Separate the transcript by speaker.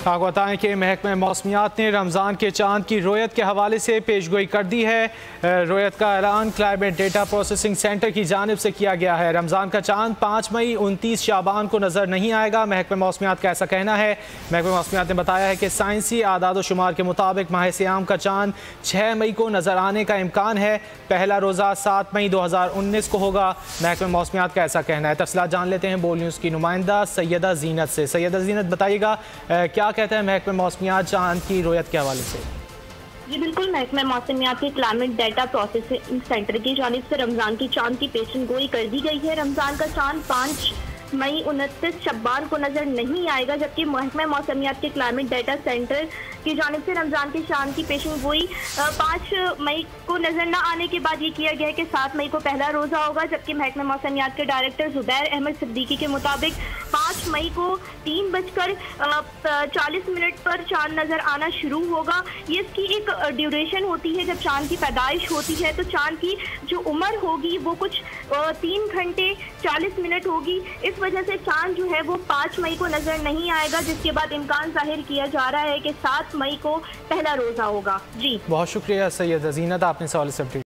Speaker 1: आपको बताएं कि महकमा मौसमियात ने रमज़ान के चांद की रोयत के हवाले से पेशगोई कर दी है। रोयत का ऐलान क्लाइमेट डेटा प्रोसेसिंग सेंटर की जानिब से किया गया है। रमज़ान का चांद 5 मई 29 शाबान को नज़र नहीं आएगा। महकमा मौसमियात का ऐसा कहना है। महकमा मौसमियात ने बताया है कि साइंसी आदाद शुमार के मुताबिक माह सियाम का चांद 6 मई को नज़र आने का इम्कान है। पहला रोज़ा 7 मई 2019 को होगा। महकमा मौसमियात का ऐसा कहना है। तफसीलात जान लेते हैं बोल न्यूज़ की नुमाइंदा सैयदा जीनत से। सैयदा जीनत, बताइएगा क्या कहते हैं महकमा मौसमियात चांद की रोयत के हवाले से?
Speaker 2: जी बिल्कुल, महकमा मौसमियात के क्लाइमेट डेटा प्रोसेसिंग सेंटर की जानिब से रमज़ान की चांद की पेशन गोई कर दी गई है। रमज़ान का चांद 5 मई 29 शब्बान को नजर नहीं आएगा, जबकि महकमा मौसमियात के क्लाइमेट डेटा सेंटर की जानिब से रमज़ान के चांद की पेशन गोई 5 मई को नजर न आने के बाद ये किया गया है कि 7 मई को पहला रोज़ा होगा। जबकि महकमा मौसमियात के डायरेक्टर जुबैर अहमद सिद्दीकी के मुताबिक 5 मई को 3:40 पर चांद नजर आना शुरू होगा। ये इसकी एक ड्यूरेशन होती है। जब चांद की पैदाइश होती है तो चांद की जो उम्र होगी वो कुछ 3 घंटे 40 मिनट होगी। इस वजह से चांद जो है वो 5 मई को नजर नहीं आएगा, जिसके बाद इम्कान जाहिर किया जा रहा है कि 7 मई को पहला रोजा होगा। जी
Speaker 1: बहुत शुक्रिया सैयदा जीनत, आपने सवाल से अपडेट